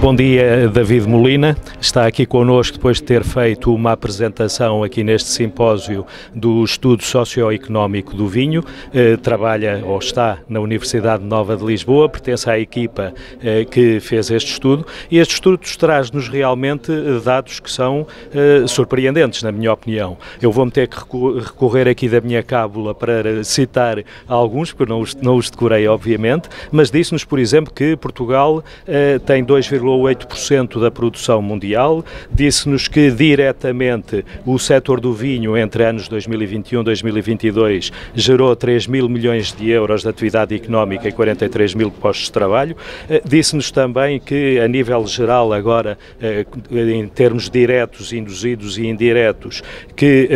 Bom dia, David Molina. Está aqui connosco depois de ter feito uma apresentação aqui neste simpósio do Estudo Socioeconómico do Vinho. Trabalha ou está na Universidade Nova de Lisboa, pertence à equipa que fez este estudo e este estudo traz-nos realmente dados que são surpreendentes, na minha opinião. Eu vou-me ter que recorrer aqui da minha cábula para citar alguns, porque eu não os decorei, obviamente, mas disse-nos, por exemplo, que Portugal tem 2,8% da produção mundial, disse-nos que diretamente o setor do vinho entre anos 2021 e 2022 gerou 3 mil milhões de euros de atividade económica e 43 mil postos de trabalho, disse-nos também que a nível geral agora, em termos diretos, induzidos e indiretos, que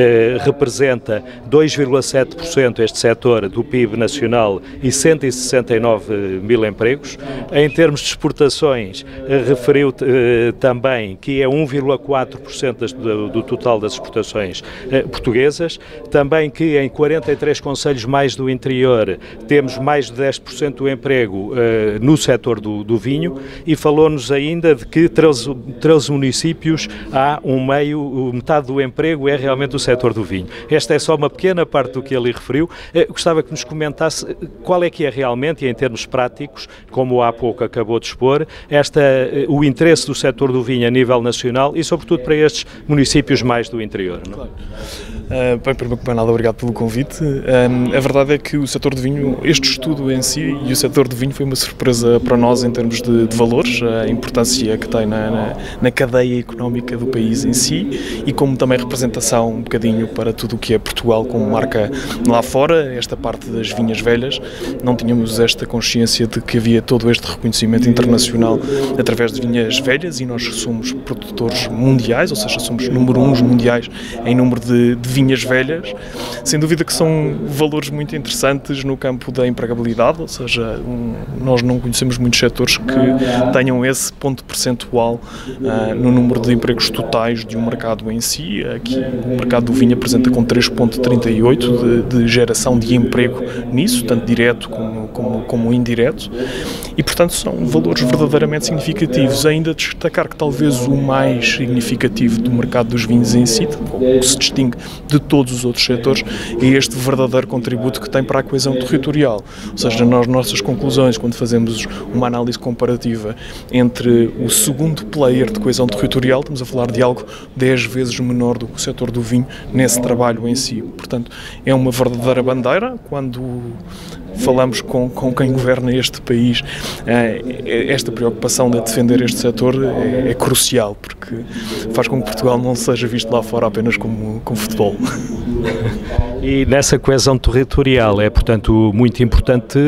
representa 2,7% este setor do PIB nacional e 169 mil empregos. Em termos de exportações, referiu também que é 1,4% do total das exportações portuguesas, também que em 43 concelhos mais do interior temos mais de 10% do emprego no setor do vinho e falou-nos ainda de que 13 municípios há metade do emprego é realmente o setor do vinho. Esta é só uma pequena parte do que ele referiu. Gostava que nos comentasse qual é que é realmente, e em termos práticos, como há pouco acabou de expor, o interesse do setor do vinho a nível nacional e, sobretudo, para estes municípios mais do interior. Não? Claro. Bem, primeiro que nada, obrigado pelo convite. A verdade é que o setor do vinho, este estudo em si e o setor do vinho foi uma surpresa para nós em termos de valores, a importância que tem na cadeia económica do país em si e como também representação um bocadinho para tudo o que é Portugal como marca lá fora, esta parte das vinhas velhas. Não tínhamos esta consciência de que havia todo este reconhecimento internacional através de vinhas velhas e nós somos produtores mundiais, ou seja, somos número 1 mundiais em número de vinhas velhas. Sem dúvida que são valores muito interessantes no campo da empregabilidade, ou seja, nós não conhecemos muitos setores que tenham esse ponto percentual no número de empregos totais de um mercado em si. Aqui o mercado do vinho apresenta com 3,38 de geração de emprego nisso, tanto direto como indireto, e portanto são valores verdadeiramente significativos. Ainda destacar que talvez o mais significativo do mercado dos vinhos em si, o que se distingue de todos os outros setores, é este verdadeiro contributo que tem para a coesão territorial. Ou seja, nas nossas conclusões, quando fazemos uma análise comparativa entre o segundo player de coesão territorial, estamos a falar de algo 10 vezes menor do que o setor do vinho nesse trabalho em si. Portanto, é uma verdadeira bandeira. Quando falamos com quem governa este país, esta preocupação de defender este setor é crucial, porque faz com que Portugal não seja visto lá fora apenas como futebol. E nessa coesão territorial é, portanto, muito importante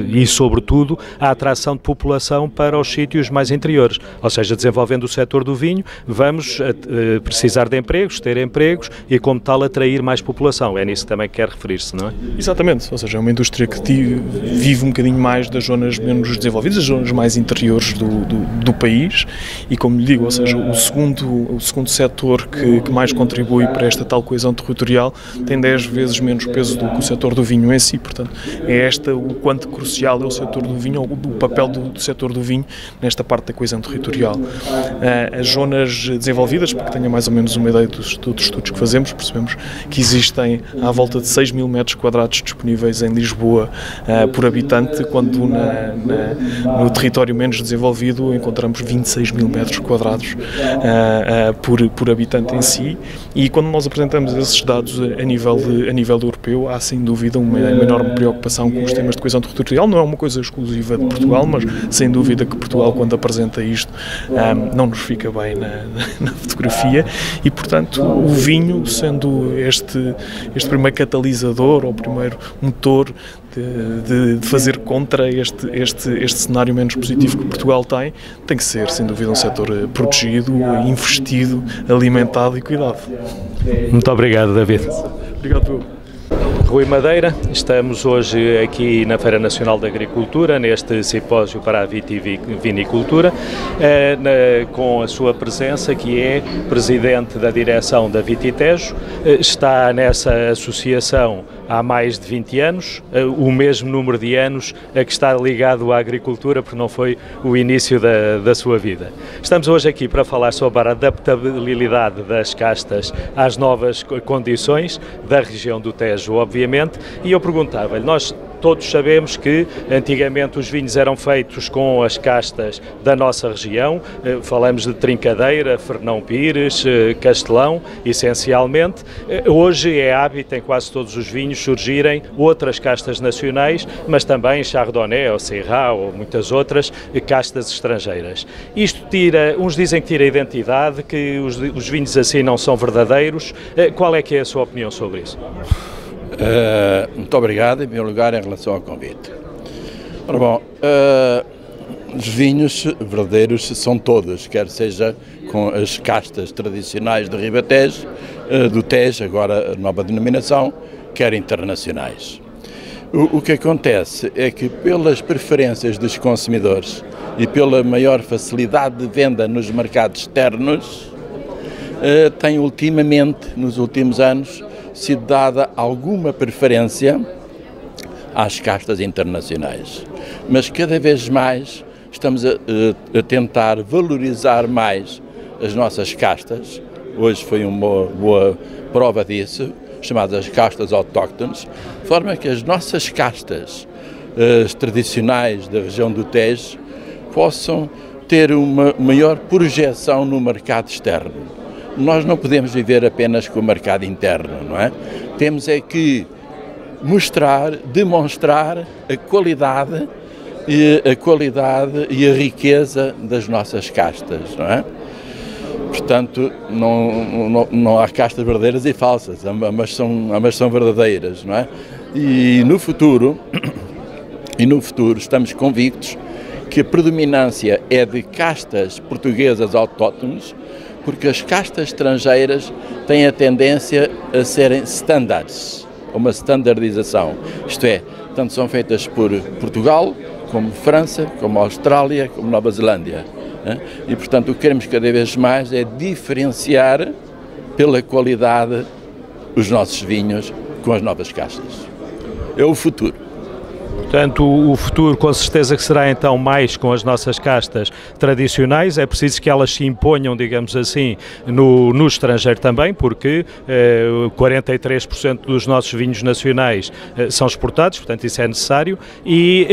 e, sobretudo, a atração de população para os sítios mais interiores. Ou seja, desenvolvendo o setor do vinho, vamos precisar de empregos, ter empregos e, como tal, atrair mais população. É nisso que também quer referir-se, não é? Exatamente. Ou seja, é uma indústria que vive um bocadinho mais das zonas menos desenvolvidas, as zonas mais interiores do país e, como lhe digo, ou seja, o segundo setor que mais contribui para esta tal coesão territorial tem 10 vezes menos peso do que o setor do vinho em si. Portanto, é o quanto crucial é o setor do vinho, ou o papel do setor do vinho nesta parte da coesão territorial. As zonas desenvolvidas, para que tenha mais ou menos uma ideia dos estudos que fazemos, percebemos que existem à volta de 6 mil metros quadrados disponíveis em Lisboa por habitante, quando no território menos desenvolvido encontramos 26 mil metros quadrados por habitante em si, e quando nós apresentamos esses dados a nível europeu, há sem dúvida uma enorme preocupação com os temas de coesão territorial. Não é uma coisa exclusiva de Portugal, mas sem dúvida que Portugal, quando apresenta isto, não nos fica bem na fotografia e, portanto, o vinho, sendo este primeiro catalisador ou primeiro motor de fazer contra este cenário menos positivo que Portugal tem que ser, sem dúvida, um setor protegido, investido, alimentado e cuidado. Muito obrigado, David. Obrigado. Rui Madeira, estamos hoje aqui na Feira Nacional da Agricultura, neste simpósio para a vitivinicultura, com a sua presença, que é presidente da direção da Vititejo, está nessa associação há mais de 20 anos, o mesmo número de anos a que está ligado à agricultura, porque não foi o início da sua vida. Estamos hoje aqui para falar sobre a adaptabilidade das castas às novas condições da região do Tejo, obviamente, e eu perguntava-lhe, nós todos sabemos que antigamente os vinhos eram feitos com as castas da nossa região, falamos de Trincadeira, Fernão Pires, Castelão, essencialmente. Hoje é hábito em quase todos os vinhos surgirem outras castas nacionais, mas também Chardonnay ou Syrah ou muitas outras castas estrangeiras. Isto tira, uns dizem que tira a identidade, que os vinhos assim não são verdadeiros. Qual é que é a sua opinião sobre isso? Muito obrigado, em primeiro lugar, em relação ao convite. Ora bom, os vinhos verdadeiros são todos, quer seja com as castas tradicionais de Ribatejo, do Tejo, agora a nova denominação, quer internacionais. O que acontece é que, pelas preferências dos consumidores e pela maior facilidade de venda nos mercados externos, tem ultimamente, nos últimos anos, sido dada alguma preferência às castas internacionais. Mas cada vez mais estamos a tentar valorizar mais as nossas castas. Hoje foi uma boa prova disso, chamadas castas autóctones, de forma que as nossas castas tradicionais da região do Tejo possam ter uma maior projeção no mercado externo. Nós não podemos viver apenas com o mercado interno, não é? Temos é que mostrar, demonstrar a qualidade e a riqueza das nossas castas, não é? Portanto, não há castas verdadeiras e falsas, ambas são verdadeiras, não é? E no futuro estamos convictos que a predominância é de castas portuguesas autóctones, porque as castas estrangeiras têm a tendência a serem standards, uma standardização. Isto é, tanto são feitas por Portugal, como França, como Austrália, como Nova Zelândia. E, portanto, o que queremos cada vez mais é diferenciar pela qualidade os nossos vinhos com as novas castas. É o futuro. Portanto, o futuro com certeza que será então mais com as nossas castas tradicionais, é preciso que elas se imponham, digamos assim, no estrangeiro também, porque 43% dos nossos vinhos nacionais são exportados, portanto isso é necessário, e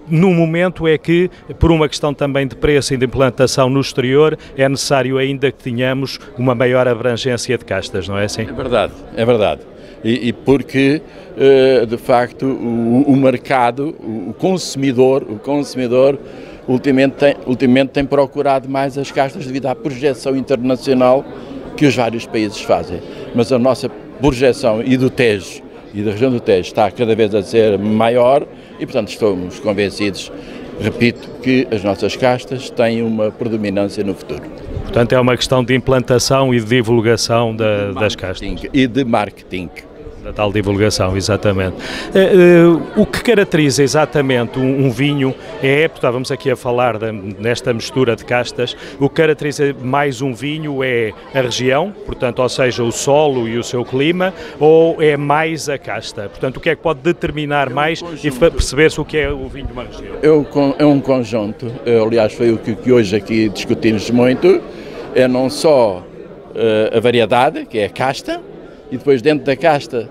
no momento é que, por uma questão também de preço e de implantação no exterior, é necessário ainda que tenhamos uma maior abrangência de castas, não é assim? É verdade, é verdade. E porque, de facto, o mercado, o consumidor ultimamente tem procurado mais as castas devido à projeção internacional que os vários países fazem. Mas a nossa projeção e do Tejo e da região do Tejo está cada vez a ser maior e, portanto, estamos convencidos, repito, que as nossas castas têm uma predominância no futuro. Portanto, é uma questão de implantação e de divulgação das castas. E de marketing. Da tal divulgação, exatamente. O que caracteriza exatamente um vinho estávamos aqui a falar nesta mistura de castas, o que caracteriza mais um vinho é a região, portanto, ou seja, o solo e o seu clima, ou é mais a casta? Portanto, o que é que pode determinar mais e perceber-se o que é o vinho de uma região? É um conjunto, aliás, foi o que hoje aqui discutimos muito, é não só a variedade, que é a casta, e depois dentro da casta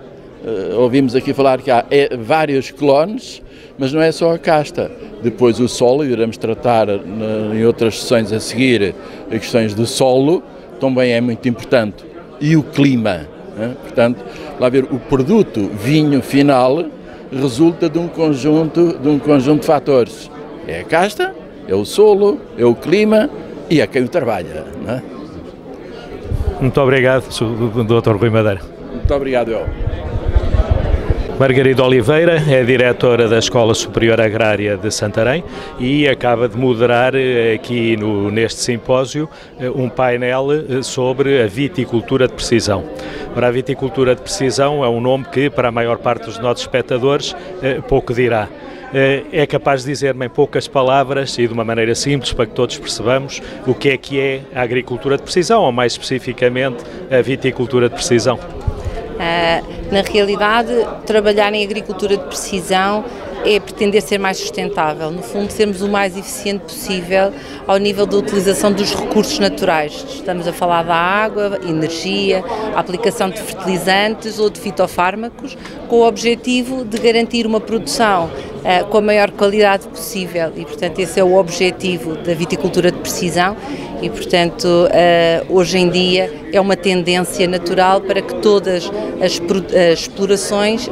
ouvimos aqui falar que há vários clones, mas não é só a casta. Depois o solo, e iremos tratar em outras sessões a seguir as questões do solo, também é muito importante. E o clima. Portanto, lá ver, o produto vinho final resulta de um conjunto de fatores. É a casta, é o solo, é o clima e é quem o trabalha. Não é? Muito obrigado, Dr. Rui Madeira. Muito obrigado, eu. Margarida Oliveira é diretora da Escola Superior Agrária de Santarém e acaba de moderar aqui neste simpósio um painel sobre a viticultura de precisão. Ora, a viticultura de precisão é um nome que, para a maior parte dos nossos espectadores, pouco dirá. É capaz de dizer-me em poucas palavras e de uma maneira simples para que todos percebamos o que é a agricultura de precisão, ou mais especificamente a viticultura de precisão? Na realidade, trabalhar em agricultura de precisão é pretender ser mais sustentável, no fundo sermos o mais eficiente possível ao nível da utilização dos recursos naturais. Estamos a falar da água, energia, a aplicação de fertilizantes ou de fitofármacos, com o objetivo de garantir uma produção com a maior qualidade possível e, portanto, esse é o objetivo da viticultura de precisão e, portanto, hoje em dia é uma tendência natural para que todas as explorações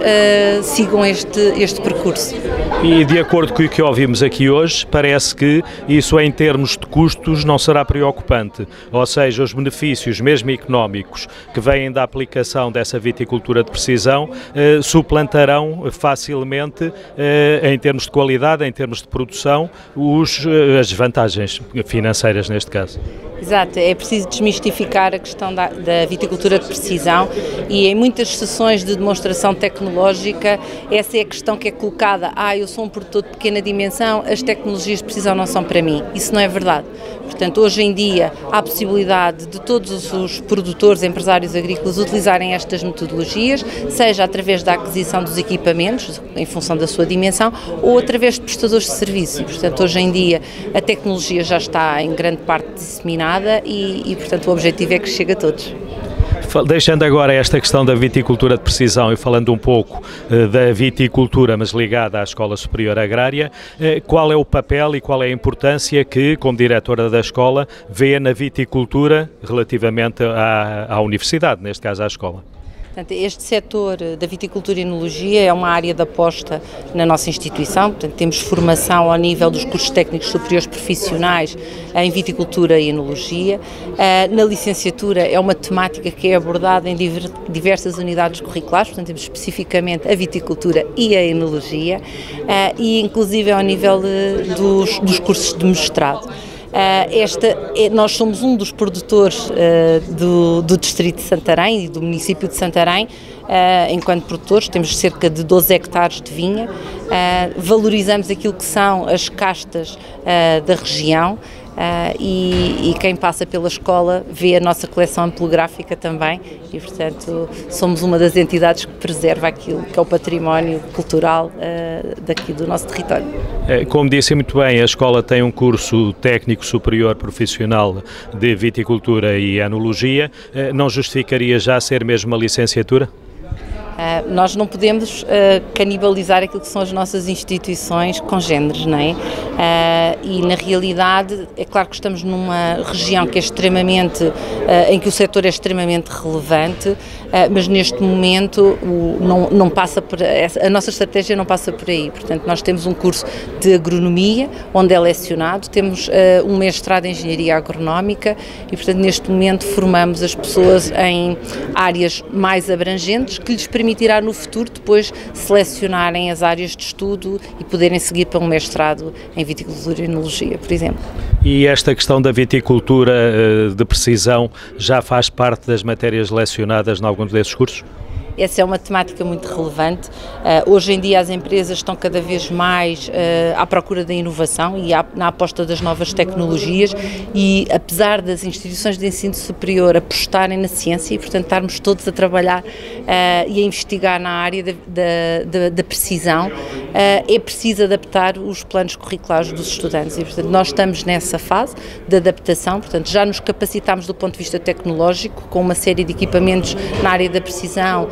sigam este percurso. E de acordo com o que ouvimos aqui hoje, parece que isso em termos de custos não será preocupante, ou seja, os benefícios mesmo económicos que vêm da aplicação dessa viticultura de precisão suplantarão facilmente em termos de qualidade, em termos de produção, as vantagens financeiras neste caso. Exato, é preciso desmistificar a questão da viticultura de precisão e em muitas sessões de demonstração tecnológica essa é a questão que é colocada, eu sou um produtor de pequena dimensão, as tecnologias de precisão não são para mim, isso não é verdade. Portanto, hoje em dia há a possibilidade de todos os produtores, empresários agrícolas utilizarem estas metodologias, seja através da aquisição dos equipamentos, em função da sua dimensão, ou através de prestadores de serviço. Portanto, hoje em dia a tecnologia já está em grande parte disseminada e portanto, o objetivo é que chegue a todos. Deixando agora esta questão da viticultura de precisão e falando um pouco da viticultura, mas ligada à Escola Superior Agrária, qual é o papel e qual é a importância que, como diretora da escola, vê na viticultura relativamente à universidade, neste caso à escola? Portanto, este setor da viticultura e enologia é uma área de aposta na nossa instituição, portanto, temos formação ao nível dos cursos técnicos superiores profissionais em viticultura e enologia. Na licenciatura é uma temática que é abordada em diversas unidades curriculares, portanto, temos especificamente a viticultura e a enologia, e inclusive ao nível dos cursos de mestrado. Nós somos um dos produtores do distrito de Santarém e do município de Santarém. Enquanto produtores, temos cerca de 12 hectares de vinha, valorizamos aquilo que são as castas da região. E quem passa pela escola vê a nossa coleção ampelográfica também e, portanto, somos uma das entidades que preserva aquilo que é o património cultural daqui do nosso território. Como disse muito bem, a escola tem um curso técnico superior profissional de viticultura e enologia, não justificaria já ser mesmo uma licenciatura? Nós não podemos canibalizar aquilo que são as nossas instituições congêneres, não é? E na realidade é claro que estamos numa região que é extremamente, em que o setor é extremamente relevante, mas neste momento não passa por, a nossa estratégia não passa por aí. Portanto, nós temos um curso de agronomia, onde é lecionado, temos um mestrado em engenharia agronómica e, portanto, neste momento formamos as pessoas em áreas mais abrangentes que lhes permitirá no futuro depois selecionarem as áreas de estudo e poderem seguir para um mestrado em viticultura e enologia, por exemplo. E esta questão da viticultura de precisão já faz parte das matérias lecionadas em alguns desses cursos? Essa é uma temática muito relevante. Hoje em dia as empresas estão cada vez mais à procura da inovação e na aposta das novas tecnologias e apesar das instituições de ensino superior apostarem na ciência e, portanto, estarmos todos a trabalhar e a investigar na área da precisão, é preciso adaptar os planos curriculares dos estudantes e, portanto, nós estamos nessa fase de adaptação, portanto, já nos capacitámos do ponto de vista tecnológico com uma série de equipamentos na área da precisão,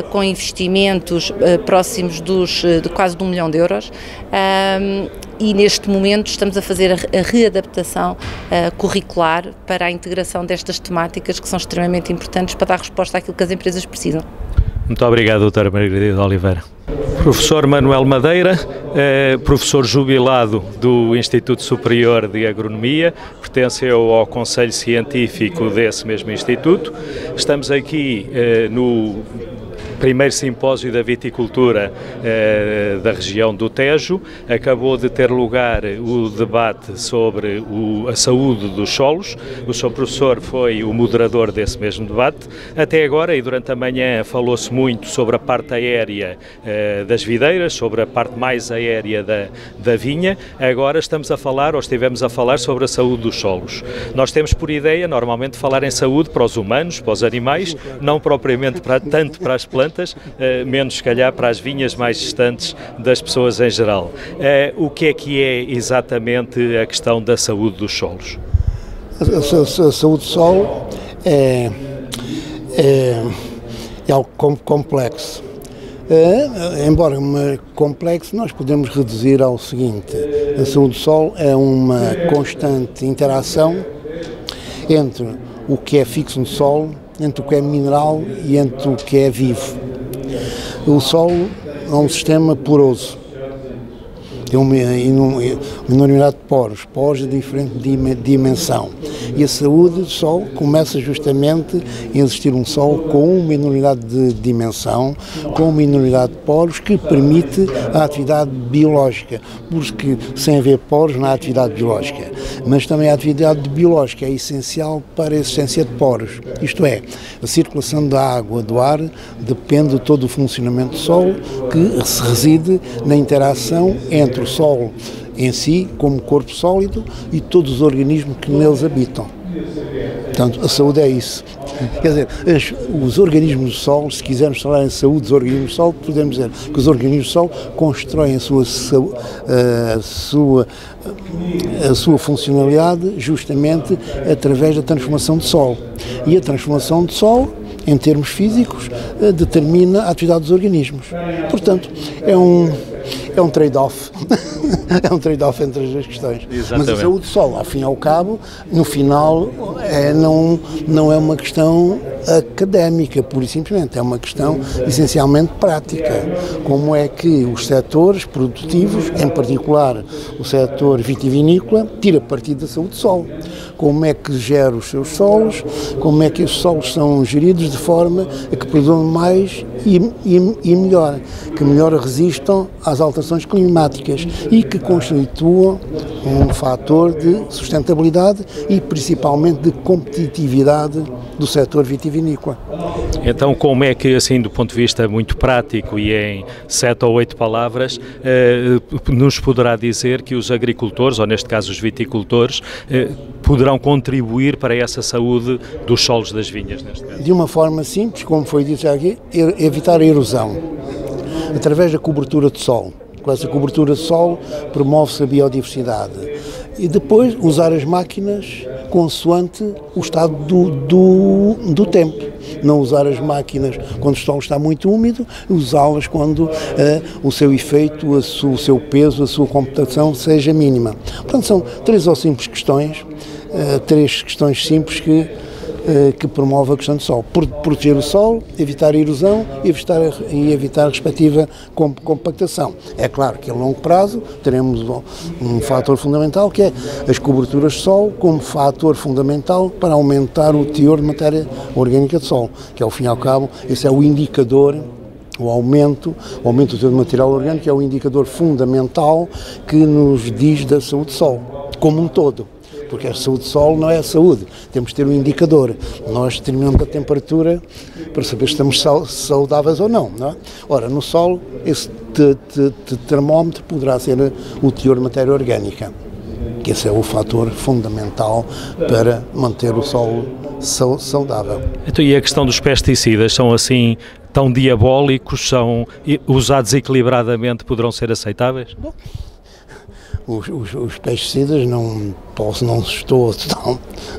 com investimentos próximos de quase de 1 milhão de euros e neste momento estamos a fazer a readaptação curricular para a integração destas temáticas que são extremamente importantes para dar resposta àquilo que as empresas precisam. Muito obrigado, doutora Margarida de Oliveira. Professor Manuel Madeira, professor jubilado do Instituto Superior de Agronomia, pertenceu ao Conselho Científico desse mesmo instituto. Estamos aqui primeiro simpósio da viticultura da região do Tejo. Acabou de ter lugar o debate sobre a saúde dos solos. O Sr. Professor foi o moderador desse mesmo debate. Até agora, e durante a manhã, falou-se muito sobre a parte aérea das videiras, sobre a parte mais aérea da vinha. Agora estamos a falar, ou estivemos a falar, sobre a saúde dos solos. Nós temos por ideia, normalmente, falar em saúde para os humanos, para os animais, não propriamente tanto para as plantas, menos, se calhar, para as vinhas mais distantes das pessoas em geral. O que é exatamente a questão da saúde dos solos? A saúde do solo é algo complexo. Embora complexo, nós podemos reduzir ao seguinte: a saúde do solo é uma constante interação entre o que é fixo no solo, entre o que é mineral e entre o que é vivo. O solo é um sistema poroso, tem uma enormidade de poros de diferente dimensão. E a saúde do solo começa justamente em existir um solo com uma enormidade de dimensão, com uma enormidade de poros que permite a atividade biológica, porque sem haver poros não há atividade biológica. Mas também a atividade biológica é essencial para a existência de poros. Isto é, a circulação da água, do ar, depende de todo o funcionamento do solo, que se reside na interação entre o solo em si, como corpo sólido, e todos os organismos que neles habitam. Portanto, a saúde é isso. Quer dizer, os organismos do solo, se quisermos falar em saúde dos organismos do solo, podemos dizer que os organismos do solo constroem a sua funcionalidade justamente através da transformação de solo. E a transformação de solo, em termos físicos, determina a atividade dos organismos. Portanto, é um trade-off. É um trade-off entre as duas questões. Exatamente. Mas a saúde do solo, ao fim e ao cabo, no final, não é uma questão académica, pura e simplesmente. É uma questão essencialmente prática. Como é que os setores produtivos, em particular o setor vitivinícola, tira partido da saúde do solo. Como é que gera os seus solos, como é que os solos são geridos de forma a que produzam mais e melhor, que melhor resistam às alterações climáticas e que constituam um fator de sustentabilidade e principalmente de competitividade do setor vitivinícola. Então, como é que, assim, do ponto de vista muito prático e em 7 ou 8 palavras, nos poderá dizer que os agricultores, ou neste caso os viticultores, poderão contribuir para essa saúde dos solos das vinhas, neste caso? De uma forma simples, como foi dito já aqui, evitar a erosão, através da cobertura de solo. Com essa cobertura de solo promove-se a biodiversidade. E depois usar as máquinas consoante o estado do tempo. Não usar as máquinas quando o solo está muito úmido, usá-las quando o seu efeito, o seu peso, a sua computação seja mínima. Portanto, são três questões simples que promove a questão do solo. Proteger o solo, evitar a erosão e evitar a respectiva compactação. É claro que a longo prazo teremos um fator fundamental, que é as coberturas de solo como fator fundamental para aumentar o teor de matéria orgânica do solo, que ao fim e ao cabo esse é o indicador. O aumento do teor de material orgânico é o indicador fundamental que nos diz da saúde do solo, como um todo. Porque a saúde do solo não é a saúde, temos que ter um indicador. Nós determinamos a temperatura para saber se estamos saudáveis ou não, não é? Ora, no solo, esse termómetro poderá ser o teor de matéria orgânica, que esse é o fator fundamental para manter o solo saudável. Então, e a questão dos pesticidas, são assim tão diabólicos, são usados equilibradamente, poderão ser aceitáveis? Bom, os pesticidas, não estou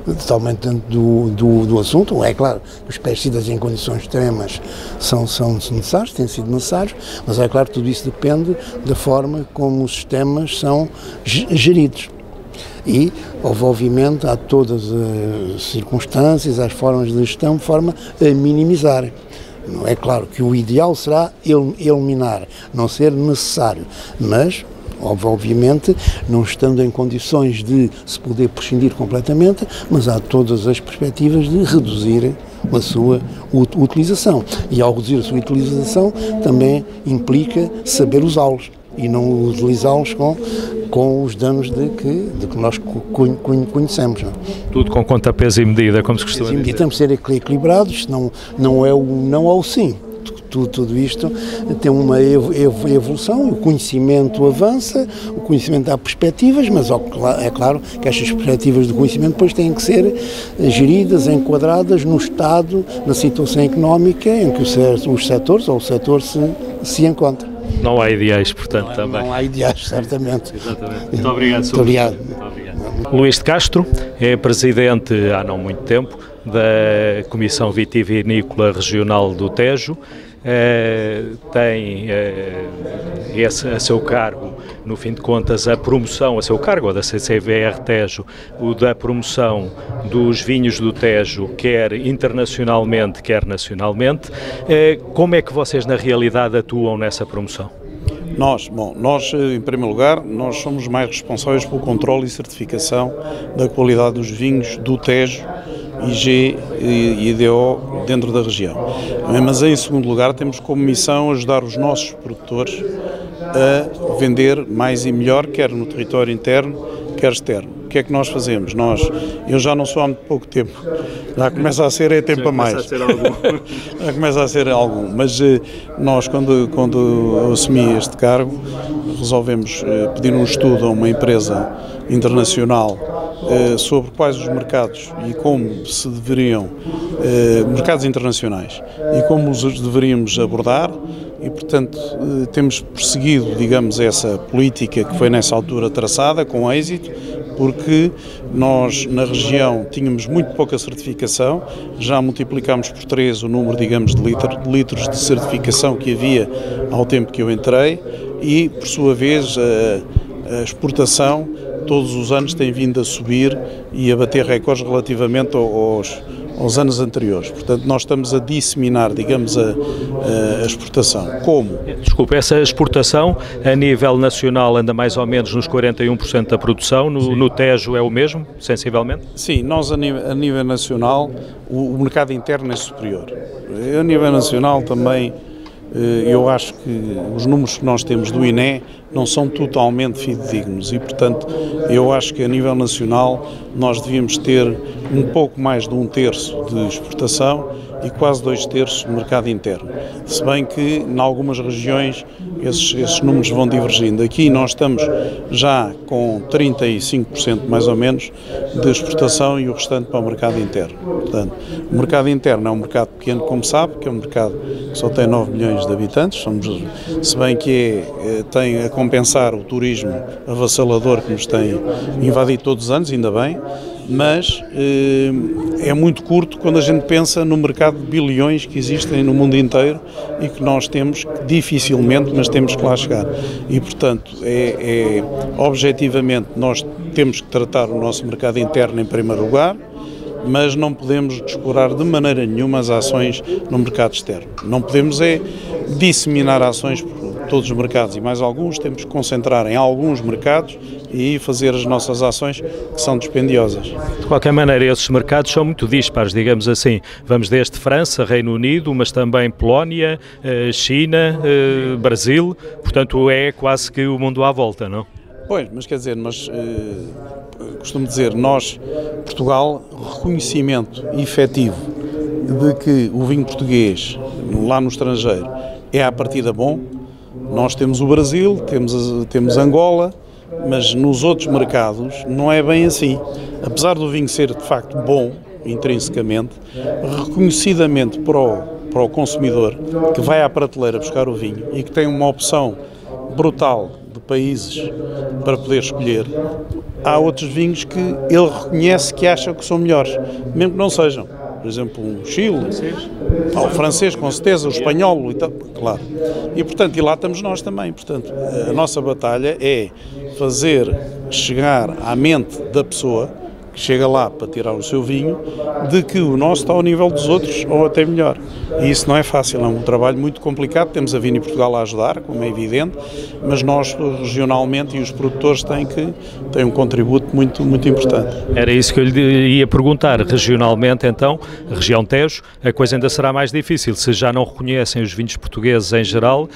totalmente dentro do assunto. É claro que os pesticidas em condições extremas são necessários, têm sido necessários, mas é claro que tudo isso depende da forma como os sistemas são geridos. E, obviamente, há todas as circunstâncias, as formas de gestão, de forma a minimizar. É claro que o ideal será eliminar, não ser necessário, mas obviamente, não estando em condições de se poder prescindir completamente, mas há todas as perspectivas de reduzir a sua utilização. E ao reduzir a sua utilização também implica saber usá-los e não utilizá-los com os danos de que nós conhecemos. Não? Tudo com conta, peso e medida, como se costuma dizer. Temos de ser equilibrados, não é o não ao sim. Tudo isto tem uma evolução, o conhecimento avança, o conhecimento dá perspectivas, mas é claro que estas perspectivas do conhecimento depois têm que ser geridas, enquadradas no estado, na situação económica em que os setores ou o setor se encontra. Não há ideais, portanto, também. Não há ideais, certamente. Exatamente. Muito obrigado, Sr. Muito obrigado. Luís de Castro é presidente, há não muito tempo, da Comissão Vitivinícola Regional do Tejo. Tem a seu cargo, no fim de contas, a promoção, a seu cargo, da CCVR Tejo, o da promoção dos vinhos do Tejo, quer internacionalmente, quer nacionalmente. Como é que vocês, na realidade, atuam nessa promoção? Nós, em primeiro lugar, nós somos mais responsáveis pelo controle e certificação da qualidade dos vinhos do Tejo, IG e IDO dentro da região. Mas em segundo lugar temos como missão ajudar os nossos produtores a vender mais e melhor, quer no território interno, quer externo. O que é que nós fazemos? Eu já não sou há muito pouco tempo, já começa a ser tempo a mais. Já começa a ser algum, mas nós quando assumi este cargo resolvemos pedir um estudo a uma empresa internacional sobre quais os mercados e como se deveriam, mercados internacionais, e como os deveríamos abordar, e portanto temos perseguido, digamos, essa política que foi nessa altura traçada, com êxito, porque nós na região tínhamos muito pouca certificação, já multiplicámos por 3 o número, digamos, de litros de certificação que havia ao tempo que eu entrei, e por sua vez a exportação todos os anos tem vindo a subir e a bater recordes relativamente aos anos anteriores. Portanto, nós estamos a disseminar, digamos, a exportação. Como? Desculpe, essa exportação a nível nacional anda mais ou menos nos 41% da produção, no Tejo é o mesmo, sensivelmente? Sim, nós a nível nacional, o mercado interno é superior. A nível nacional também, eu acho que os números que nós temos do INE não são totalmente fidedignos e, portanto, eu acho que a nível nacional nós devíamos ter um pouco mais de 1/3 de exportação e quase 2/3 de mercado interno. Se bem que, em algumas regiões, esses números vão divergindo. Aqui nós estamos já com 35% mais ou menos de exportação e o restante para o mercado interno. Portanto, o mercado interno é um mercado pequeno, como sabe, que é um mercado que só tem 9 milhões de habitantes, se bem que tem a compensar o turismo avassalador que nos tem invadido todos os anos, ainda bem, mas é muito curto quando a gente pensa no mercado de bilhões que existem no mundo inteiro e que nós temos dificilmente, mas temos que lá chegar. E, portanto, objetivamente, nós temos que tratar o nosso mercado interno em primeiro lugar, mas não podemos descurar de maneira nenhuma as ações no mercado externo. Não podemos disseminar ações por todos os mercados e mais alguns, temos que concentrar em alguns mercados e fazer as nossas ações que são dispendiosas. De qualquer maneira, esses mercados são muito dispares, digamos assim. Vamos desde França, Reino Unido, mas também Polónia, China, Brasil, portanto é quase que o mundo à volta, não? Pois, mas quer dizer, costumo dizer, Portugal, reconhecimento efetivo de que o vinho português, lá no estrangeiro, é à partida bom. Nós temos o Brasil, temos Angola, mas nos outros mercados não é bem assim. Apesar do vinho ser de facto bom, intrinsecamente, reconhecidamente para o consumidor que vai à prateleira buscar o vinho e que tem uma opção brutal de países para poder escolher, há outros vinhos que ele reconhece que acha que são melhores, mesmo que não sejam. Por exemplo, um Chile, o francês, com certeza, o espanhol, claro. E, portanto, e lá estamos nós também. Portanto, a nossa batalha é fazer chegar à mente da pessoa que chega lá para tirar o seu vinho, de que o nosso está ao nível dos outros ou até melhor. E isso não é fácil, é um trabalho muito complicado. Temos a Vini Portugal a ajudar, como é evidente, mas nós regionalmente e os produtores têm um contributo muito importante. Era isso que eu lhe ia perguntar. Regionalmente, então, a região Tejo, a coisa ainda será mais difícil. Se já não reconhecem os vinhos portugueses em geral,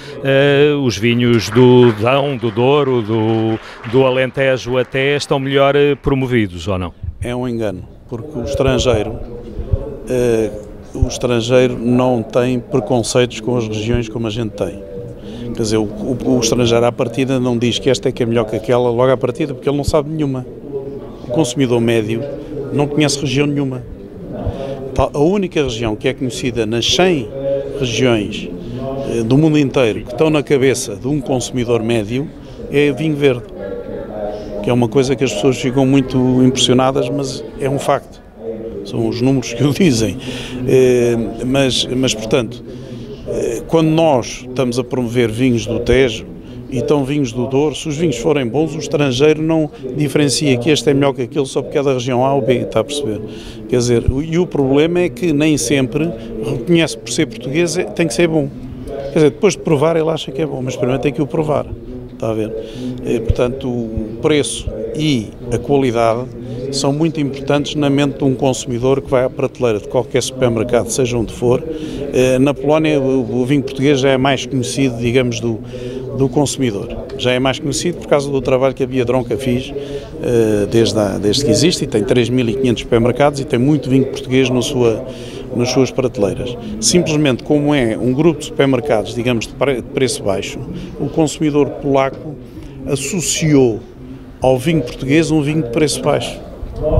os vinhos do Dão, do Douro, do Alentejo até estão melhor promovidos, ou não? É um engano, porque o estrangeiro não tem preconceitos com as regiões como a gente tem. Quer dizer, o estrangeiro à partida não diz que esta é que é melhor que aquela logo à partida, porque ele não sabe nenhuma. O consumidor médio não conhece região nenhuma. A única região que é conhecida nas 100 regiões do mundo inteiro que estão na cabeça de um consumidor médio é vinho verde, que é uma coisa que as pessoas ficam muito impressionadas, mas é um facto. São os números que o dizem. Mas portanto, quando nós estamos a promover vinhos do Tejo e estão vinhos do Douro, se os vinhos forem bons, o estrangeiro não diferencia que este é melhor que aquele só porque é da região A ou B, está a perceber? Quer dizer, e o problema é que nem sempre reconhece por ser português, tem que ser bom. Quer dizer, depois de provar ele acha que é bom, mas primeiro tem que o provar, está a ver? Portanto, o preço e a qualidade são muito importantes na mente de um consumidor que vai à prateleira de qualquer supermercado, seja onde for. Na Polónia o vinho português já é mais conhecido, digamos, do consumidor. Já é mais conhecido por causa do trabalho que a Biedronca fez desde que existe, e tem 3.500 supermercados e tem muito vinho português nas suas prateleiras. Simplesmente como é um grupo de supermercados, digamos, de preço baixo, o consumidor polaco associou ao vinho português um vinho de preço baixo.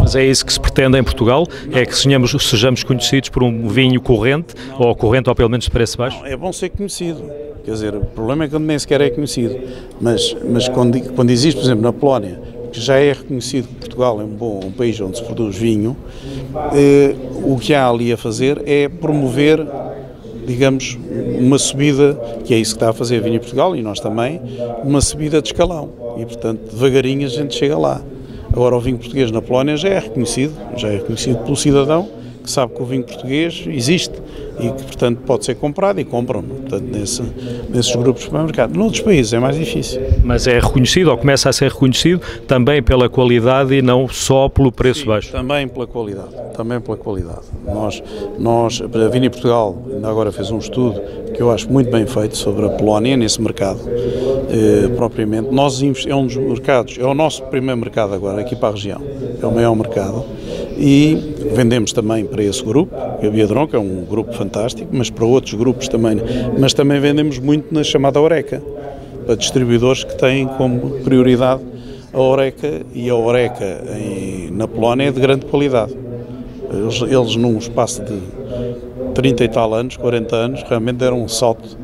Mas é isso que se pretende em Portugal? É que sejamos conhecidos por um vinho corrente ou pelo menos de preço baixo? Não, é bom ser conhecido. Quer dizer, o problema é que nem sequer é conhecido. Mas quando existe, por exemplo, na Polónia, que já é reconhecido que Portugal é um país onde se produz vinho, o que há ali a fazer é promover, digamos, uma subida, que é isso que está a fazer a Vini Portugal e nós também, uma subida de escalão. E, portanto, devagarinho a gente chega lá. Agora, o vinho português na Polónia já é reconhecido pelo cidadão, que sabe que o vinho português existe e que, portanto, pode ser comprado e compram, portanto, nesses grupos de supermercado. Noutros países é mais difícil. Mas é reconhecido, ou começa a ser reconhecido, também pela qualidade e não só pelo preço baixo? Também pela qualidade. A Vini Portugal ainda agora fez um estudo que eu acho muito bem feito sobre a Polónia nesse mercado, propriamente. É um dos mercados, é o nosso primeiro mercado agora aqui para a região, é o maior mercado, e vendemos também para esse grupo, que a Biedronca é um grupo fantástico, mas para outros grupos também, mas também vendemos muito na chamada Oreca, para distribuidores que têm como prioridade a Oreca, e a Oreca na Polónia é de grande qualidade. Eles num espaço de 30 e tal anos, 40 anos, realmente deram um salto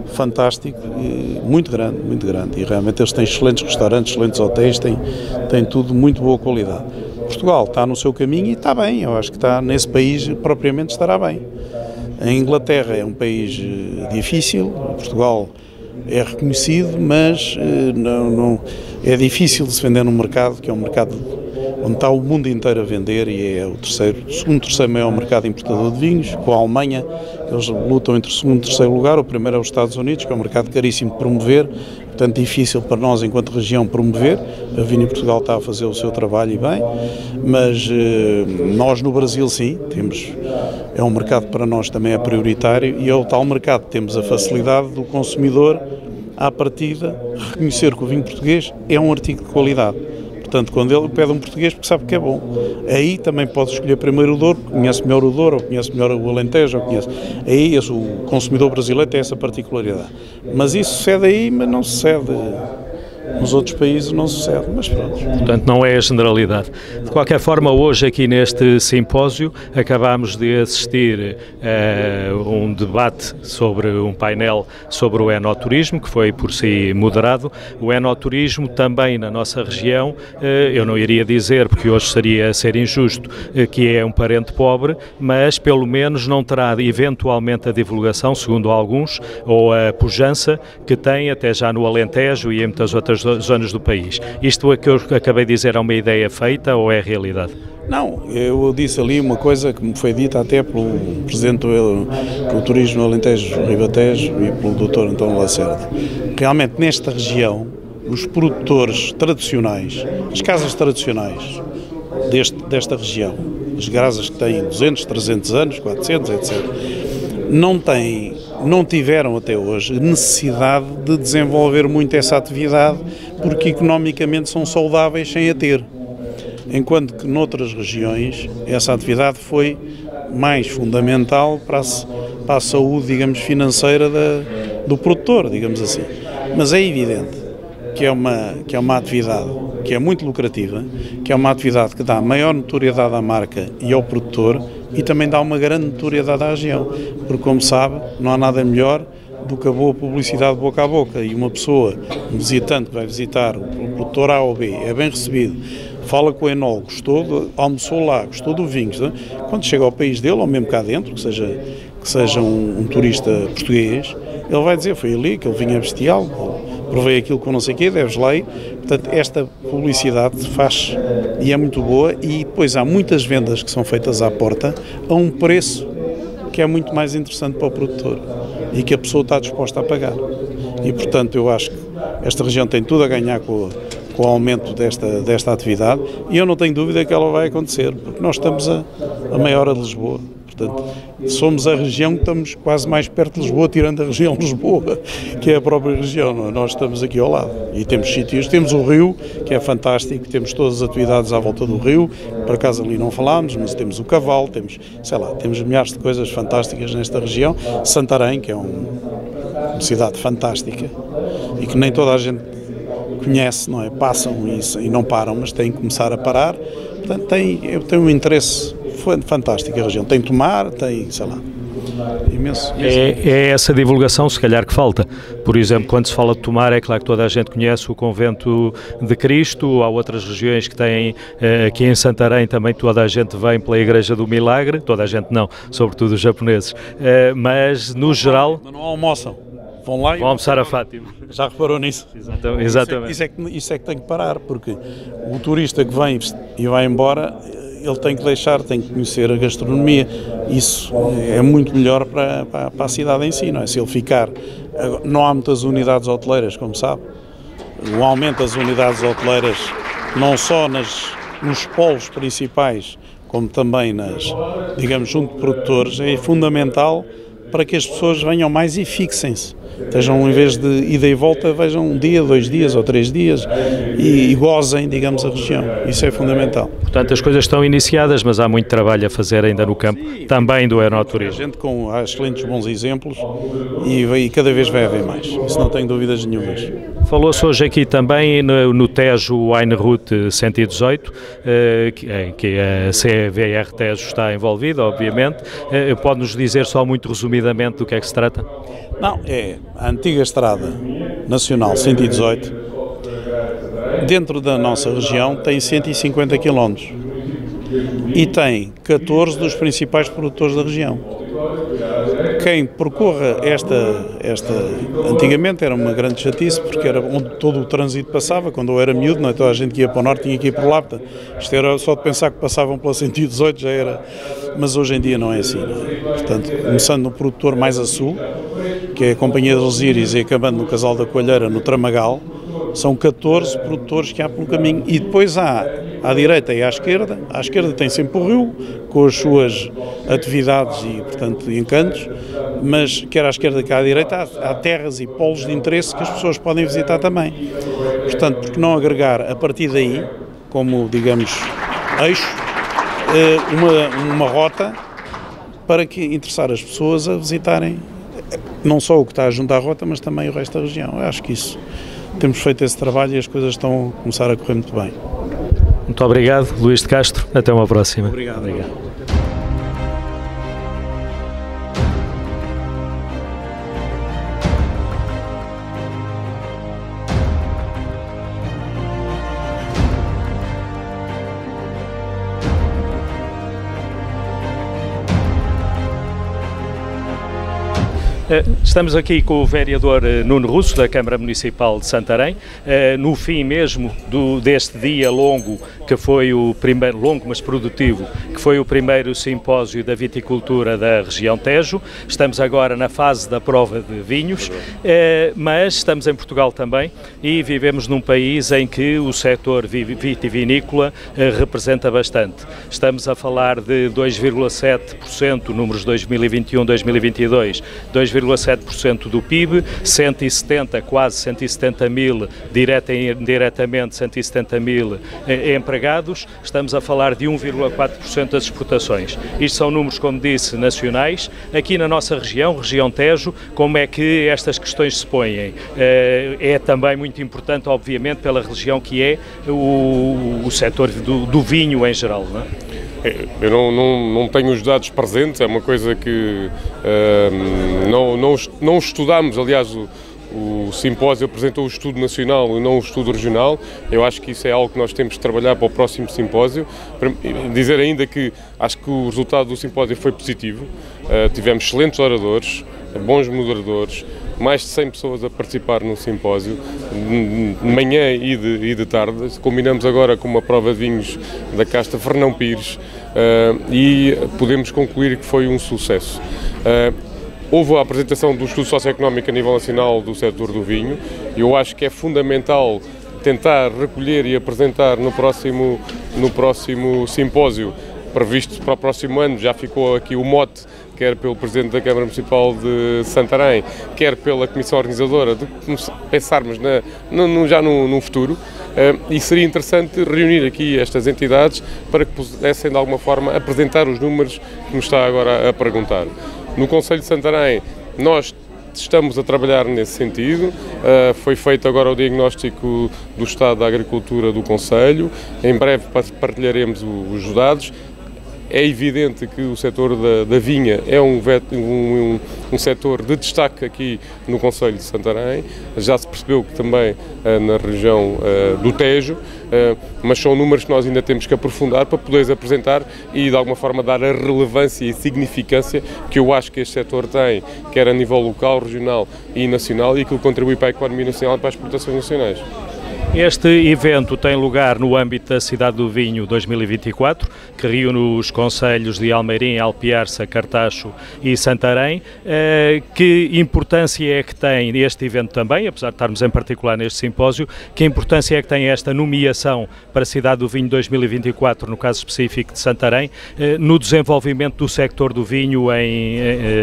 fantástico, muito grande, e realmente eles têm excelentes restaurantes, excelentes hotéis, têm tudo muito boa qualidade. Portugal está no seu caminho e está bem, eu acho que está nesse país propriamente estará bem. A Inglaterra é um país difícil, Portugal é reconhecido, mas não é difícil de se vender num mercado que é um mercado onde está o mundo inteiro a vender, e é o segundo, terceiro maior mercado importador de vinhos, com a Alemanha. Eles lutam entre o segundo e terceiro lugar. O primeiro é os Estados Unidos, que é um mercado caríssimo de promover, portanto difícil para nós enquanto região promover. A Vini Portugal está a fazer o seu trabalho e bem, mas nós no Brasil sim, é um mercado que para nós também é prioritário, e é o tal mercado que temos a facilidade do consumidor à partida reconhecer que o vinho português é um artigo de qualidade. Portanto, quando ele pede um português, porque sabe que é bom. Aí também pode escolher primeiro o Douro, porque conhece melhor o Douro, ou conhece melhor o Alentejo, ou conhece. Aí o consumidor brasileiro tem essa particularidade. Mas isso sucede aí, mas não sucede. Nos outros países não sucede, mas pronto. Portanto, não é a generalidade. De qualquer forma, hoje aqui neste simpósio acabámos de assistir a um debate sobre um painel sobre o enoturismo, que foi por si moderado. O enoturismo também na nossa região, eu não iria dizer, porque hoje seria a ser injusto, que é um parente pobre, mas pelo menos não terá eventualmente a divulgação, segundo alguns, ou a pujança que tem até já no Alentejo e em muitas outras zonas do país. Isto que eu acabei de dizer é uma ideia feita ou é realidade? Não, eu disse ali uma coisa que me foi dita até pelo Presidente do Turismo Alentejo Ribatejo e pelo Dr. António Lacerda. Realmente nesta região, os produtores tradicionais, as casas tradicionais desta região, as casas que têm 200, 300 anos, 400, etc., não tiveram até hoje necessidade de desenvolver muito essa atividade porque economicamente são saudáveis sem a ter. Enquanto que noutras regiões essa atividade foi mais fundamental para a saúde, digamos, financeira do produtor, digamos assim. Mas é evidente que é uma atividade que é muito lucrativa, que é uma atividade que dá maior notoriedade à marca e ao produtor e também dá uma grande notoriedade à região, porque como sabe, não há nada melhor do que a boa publicidade boca a boca e uma pessoa, um visitante que vai visitar o produtor A ou B, é bem recebido, fala com o enólogo, almoçou lá, gostou do vinho, quando chega ao país dele, ou mesmo cá dentro, que seja um turista português, ele vai dizer, foi ali, aquele vinho é bestial, provei aquilo com não sei o quê, deves lá ir. Portanto, esta publicidade faz e é muito boa e depois há muitas vendas que são feitas à porta a um preço que é muito mais interessante para o produtor e que a pessoa está disposta a pagar. E, portanto, eu acho que esta região tem tudo a ganhar com o aumento desta atividade e eu não tenho dúvida que ela vai acontecer, porque nós estamos a meia hora de Lisboa. Portanto, somos a região que estamos quase mais perto de Lisboa, tirando a região de Lisboa, que é a própria região, não é? Nós estamos aqui ao lado e temos sítios, temos o rio, que é fantástico, temos todas as atividades à volta do rio, por acaso ali não falámos, mas temos o cavalo, temos milhares de coisas fantásticas nesta região. Santarém, que é uma cidade fantástica e que nem toda a gente conhece, não é? Passam e não param, mas têm que começar a parar. Portanto, eu tenho um interesse fantástico a região. Tem tomar, tem, imenso. É essa divulgação, se calhar, que falta. Por exemplo, quando se fala de Tomar, é claro que toda a gente conhece o Convento de Cristo, há outras regiões que têm, aqui em Santarém também toda a gente vem pela Igreja do Milagre, toda a gente não, sobretudo os japoneses, mas no geral... Não almoçam. Vão lá e vão almoçar a Fátima. Já reparou nisso? Exatamente. Isso é que tem que parar, porque o turista que vem e vai embora, ele tem que conhecer a gastronomia. Isso é muito melhor para a cidade em si, não é? Se ele ficar... Não há muitas unidades hoteleiras, como sabe. O aumento das unidades hoteleiras, não só nos polos principais, como também junto de produtores, é fundamental para que as pessoas venham mais e fixem-se. Estejam, em vez de ida e volta, vejam um dia, 2 dias ou 3 dias e gozem, digamos, a região. Isso é fundamental. Portanto, as coisas estão iniciadas, mas há muito trabalho a fazer ainda no campo, também do enoturismo. A gente há excelentes bons exemplos e cada vez vai haver mais. Isso não tenho dúvidas nenhumas. Falou-se hoje aqui também no Tejo Wine Route 118, que a CVR Tejo está envolvida, obviamente. Pode-nos dizer só muito resumidamente do que é que se trata? Não, é a antiga Estrada Nacional 118, dentro da nossa região tem 150 km e tem 14 dos principais produtores da região. Quem percorra antigamente era uma grande chatice, porque era onde todo o trânsito passava. Quando eu era miúdo, não é? Toda a gente que ia para o norte tinha que ir por lá. Isto era só de pensar que passavam pela 118 já era, mas hoje em dia não é assim, não é? Portanto, começando no produtor mais a sul, que é a Companhia de Osíris, e acabando no Casal da Coalheira, no Tramagal, são 14 produtores que há pelo caminho. E depois há à direita e à esquerda tem sempre o rio, com as suas atividades e, portanto, encantos, mas quer à esquerda que à direita há terras e polos de interesse que as pessoas podem visitar também. Portanto, por que não agregar a partir daí, como, digamos, eixo, uma rota para que interessar as pessoas a visitarem não só o que está junto à rota, mas também o resto da região. Eu acho que isso, temos feito esse trabalho e as coisas estão a começar a correr muito bem. Muito obrigado, Luís de Castro. Até uma próxima. Obrigado. Estamos aqui com o vereador Nuno Russo, da Câmara Municipal de Santarém, no fim mesmo deste dia longo, que foi o primeiro, longo mas produtivo, que foi o primeiro simpósio da viticultura da região Tejo. Estamos agora na fase da prova de vinhos, mas estamos em Portugal também e vivemos num país em que o setor vitivinícola representa bastante. Estamos a falar de 2,7%, números 2021-2022, 2,7% do PIB, 170, quase 170 mil, diretamente 170 mil empregados. Estamos a falar de 1,4% das exportações. Isto são números, como disse, nacionais. Aqui na nossa região Tejo, como é que estas questões se põem? É também muito importante, obviamente, pela região que é o setor do vinho em geral, não é? Eu não tenho os dados presentes, é uma coisa que não estudamos. Aliás, o simpósio apresentou o estudo nacional e não o estudo regional. Eu acho que isso é algo que nós temos de trabalhar para o próximo simpósio. Dizer ainda que acho que o resultado do simpósio foi positivo. Tivemos excelentes oradores, bons moderadores, mais de 100 pessoas a participar no simpósio, de manhã e de tarde. Combinamos agora com uma prova de vinhos da casta Fernão Pires e podemos concluir que foi um sucesso. Houve a apresentação do estudo socioeconómico a nível nacional do setor do vinho e eu acho que é fundamental tentar recolher e apresentar no próximo simpósio previsto para o próximo ano. Já ficou aqui o mote, quer pelo Presidente da Câmara Municipal de Santarém, quer pela Comissão Organizadora, de pensarmos já no futuro. E seria interessante reunir aqui estas entidades para que pudessem, de alguma forma, apresentar os números que nos está agora a perguntar. No Conselho de Santarém, nós estamos a trabalhar nesse sentido. Foi feito agora o diagnóstico do estado da agricultura do Conselho. Em breve partilharemos os dados. É evidente que o setor da vinha é um setor de destaque aqui no Concelho de Santarém. Já se percebeu que também na região do Tejo, mas são números que nós ainda temos que aprofundar para poderes apresentar e de alguma forma dar a relevância e significância que eu acho que este setor tem, quer a nível local, regional e nacional, e que contribui para a economia nacional e para as exportações nacionais. Este evento tem lugar no âmbito da Cidade do Vinho 2024, que reúne os concelhos de Almeirim, Alpiarça, Cartacho e Santarém. Que importância é que tem este evento também, apesar de estarmos em particular neste simpósio, que importância é que tem esta nomeação para a Cidade do Vinho 2024, no caso específico de Santarém, no desenvolvimento do sector do vinho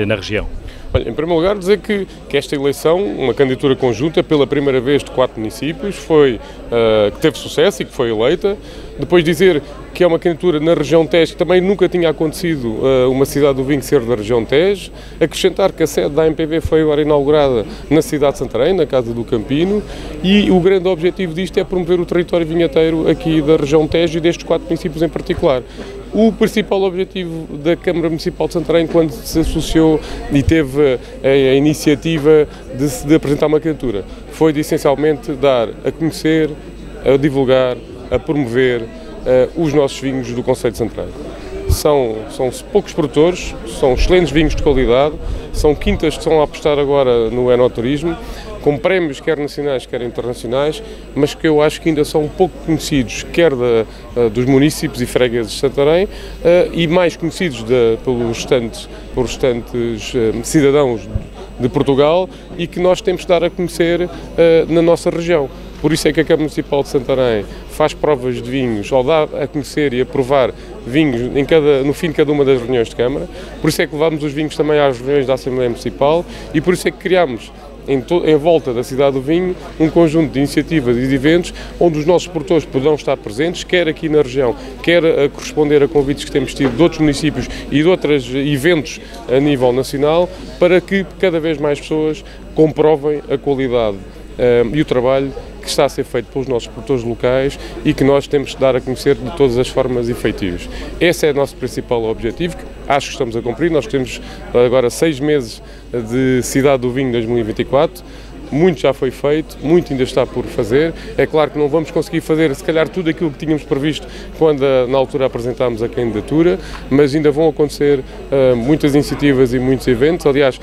na região? Olha, em primeiro lugar, dizer que esta eleição, uma candidatura conjunta pela primeira vez de 4 municípios, que teve sucesso e que foi eleita. Depois dizer que é uma candidatura na região Tejo, que também nunca tinha acontecido uma cidade do vinho ser da região Tejo. Acrescentar que a sede da AMPV foi agora inaugurada na cidade de Santarém, na Casa do Campino, e o grande objetivo disto é promover o território vinheteiro aqui da região Tejo e destes 4 municípios em particular. O principal objetivo da Câmara Municipal de Santarém, quando se associou e teve a iniciativa de apresentar uma candidatura, foi de essencialmente dar a conhecer, a divulgar, a promover os nossos vinhos do Concelho de Santarém. São poucos produtores, são excelentes vinhos de qualidade, são quintas que estão a apostar agora no enoturismo, com prémios quer nacionais, quer internacionais, mas que eu acho que ainda são pouco conhecidos, quer dos municípios e fregueses de Santarém, e mais conhecidos pelos restantes cidadãos de Portugal, e que nós temos de dar a conhecer na nossa região. Por isso é que a Câmara Municipal de Santarém faz provas de vinhos, ou dá a conhecer e a provar vinhos no fim de cada uma das reuniões de Câmara. Por isso é que levamos os vinhos também às reuniões da Assembleia Municipal, e por isso é que criamos em volta da Cidade do Vinho um conjunto de iniciativas e de eventos onde os nossos produtores poderão estar presentes, quer aqui na região, quer a corresponder a convites que temos tido de outros municípios e de outros eventos a nível nacional, para que cada vez mais pessoas comprovem a qualidade e o trabalho que está a ser feito pelos nossos produtores locais e que nós temos de dar a conhecer de todas as formas efetivas. Esse é o nosso principal objetivo, que acho que estamos a cumprir. Nós temos agora 6 meses de Cidade do Vinho 2024. muito já foi feito, muito ainda está por fazer. É claro que não vamos conseguir fazer, se calhar, tudo aquilo que tínhamos previsto quando, na altura, apresentámos a candidatura, mas ainda vão acontecer muitas iniciativas e muitos eventos. Aliás,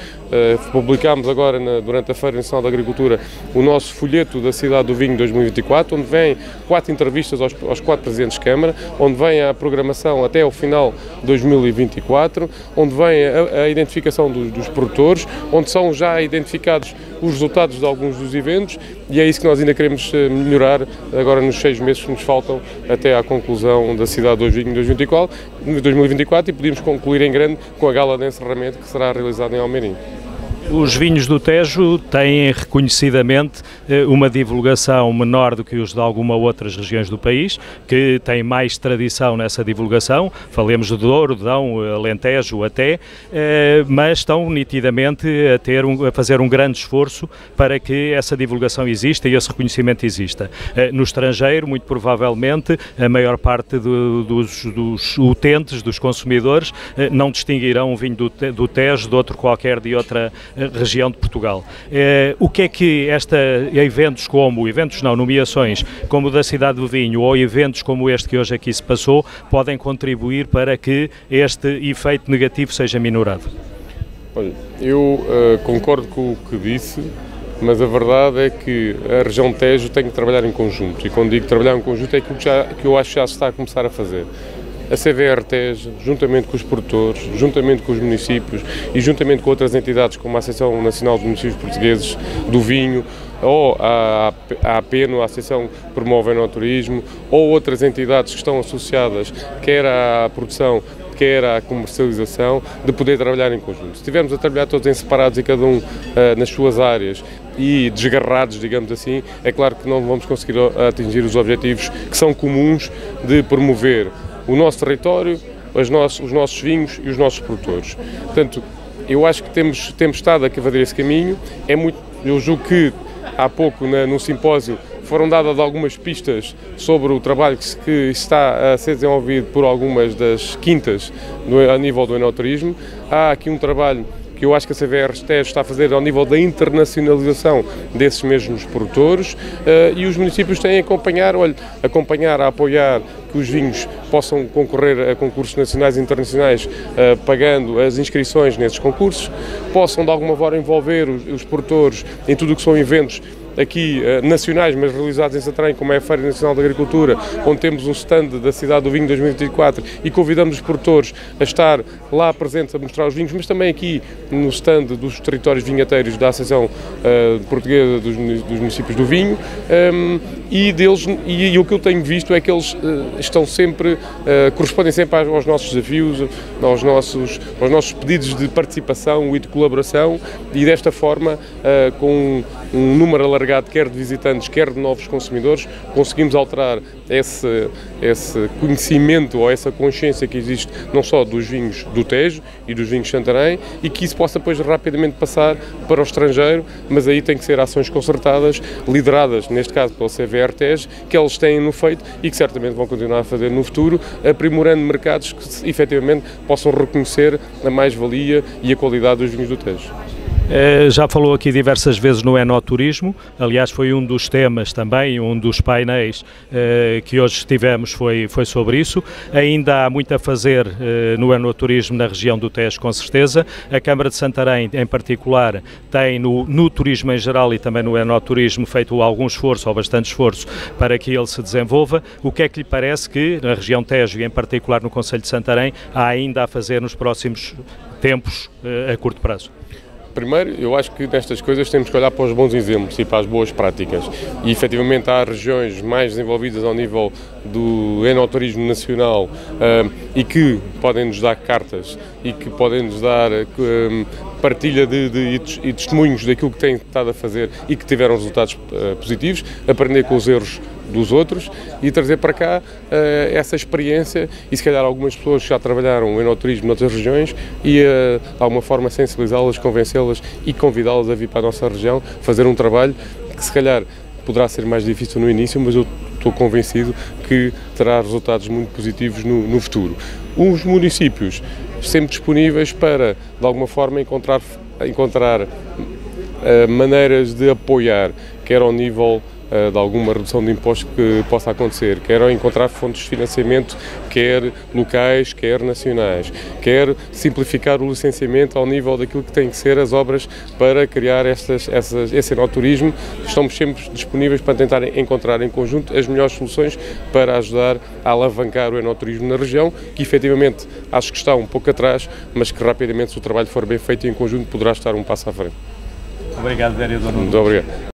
publicámos agora, durante a Feira Nacional da Agricultura, o nosso folheto da Cidade do Vinho 2024, onde vem 4 entrevistas aos 4 presidentes de Câmara, onde vem a programação até ao final de 2024, onde vem a identificação dos produtores, onde são já identificados os resultados de alguns dos eventos, e é isso que nós ainda queremos melhorar agora nos 6 meses que nos faltam até à conclusão da Cidade do Vinho 2024, e podemos concluir em grande com a gala de encerramento que será realizada em Almeirim. Os vinhos do Tejo têm reconhecidamente uma divulgação menor do que os de algumas outras regiões do país, que têm mais tradição nessa divulgação, falemos de Douro, Dão, Alentejo até, mas estão nitidamente a fazer um grande esforço para que essa divulgação exista e esse reconhecimento exista. No estrangeiro, muito provavelmente, a maior parte dos utentes, dos consumidores, não distinguirão um vinho do Tejo de outro qualquer de outra região de Portugal. O que é que nomeações como o da Cidade do Vinho ou eventos como este que hoje aqui se passou podem contribuir para que este efeito negativo seja minorado? Olha, eu concordo com o que disse, mas a verdade é que a região Tejo tem que trabalhar em conjunto, e quando digo trabalhar em conjunto é aquilo que eu acho que já se está a começar a fazer. A CVR Tejo, juntamente com os produtores, juntamente com os municípios e juntamente com outras entidades como a Associação Nacional dos Municípios Portugueses do Vinho, ou a APENO, a Associação que promove o enoturismo, ou outras entidades que estão associadas, quer à produção, quer à comercialização, de poder trabalhar em conjunto. Se estivermos a trabalhar todos em separados e cada um nas suas áreas e desgarrados, digamos assim, é claro que não vamos conseguir atingir os objetivos que são comuns de promover o nosso território, os nossos vinhos e os nossos produtores. Portanto, eu acho que temos estado a fazer esse caminho. Eu julgo que há pouco no simpósio foram dadas algumas pistas sobre o trabalho que está a ser desenvolvido por algumas das quintas a nível do enoturismo. Há aqui um trabalho que eu acho que a CVR Tejo está a fazer ao nível da internacionalização desses mesmos produtores, e os municípios têm a acompanhar, a apoiar que os vinhos possam concorrer a concursos nacionais e internacionais, pagando as inscrições nesses concursos, possam de alguma forma envolver os produtores em tudo o que são eventos aqui nacionais, mas realizados em Santarém, como é a Feira Nacional da Agricultura, onde temos um stand da Cidade do Vinho 2024 e convidamos os produtores a estar lá presentes a mostrar os vinhos, mas também aqui no stand dos territórios vinhateiros da Associação Portuguesa dos Municípios do Vinho, e o que eu tenho visto é que eles estão sempre, correspondem sempre aos nossos desafios, aos nossos pedidos de participação e de colaboração, e desta forma, com um número alargado, quer de visitantes, quer de novos consumidores, conseguimos alterar esse conhecimento ou essa consciência que existe não só dos vinhos do Tejo e dos vinhos de Santarém, e que isso possa depois rapidamente passar para o estrangeiro, mas aí tem que ser ações concertadas, lideradas, neste caso pela CVR Tejo, que eles têm no feito e que certamente vão continuar a fazer no futuro, aprimorando mercados que efetivamente possam reconhecer a mais-valia e a qualidade dos vinhos do Tejo. Já falou aqui diversas vezes no enoturismo, aliás foi um dos temas também, um dos painéis que hoje tivemos foi sobre isso. Ainda há muito a fazer no enoturismo na região do Tejo, com certeza. A Câmara de Santarém, em particular, tem no turismo em geral e também no enoturismo feito algum esforço, ou bastante esforço, para que ele se desenvolva. O que é que lhe parece que na região Tejo e em particular no Concelho de Santarém há ainda a fazer nos próximos tempos a curto prazo? Primeiro, eu acho que nestas coisas temos que olhar para os bons exemplos e para as boas práticas. E, efetivamente, há regiões mais desenvolvidas ao nível do enoturismo nacional e que podem nos dar cartas e que podem nos dar partilha e testemunhos daquilo que têm estado a fazer e que tiveram resultados positivos, aprender com os erros dos outros e trazer para cá essa experiência e se calhar algumas pessoas que já trabalharam o enoturismo noutras regiões e de alguma forma sensibilizá-las, convencê-las e convidá-las a vir para a nossa região, fazer um trabalho que se calhar poderá ser mais difícil no início, mas eu estou convencido que terá resultados muito positivos no futuro. Os municípios sempre disponíveis para de alguma forma encontrar maneiras de apoiar, quer ao nível de alguma redução de impostos que possa acontecer, quer encontrar fontes de financiamento, quer locais, quer nacionais, quer simplificar o licenciamento ao nível daquilo que têm que ser as obras para criar esse enoturismo. Estamos sempre disponíveis para tentar encontrar em conjunto as melhores soluções para ajudar a alavancar o enoturismo na região, que efetivamente acho que está um pouco atrás, mas que rapidamente, se o trabalho for bem feito em conjunto, poderá estar um passo à frente. Obrigado, vereador. Muito obrigado.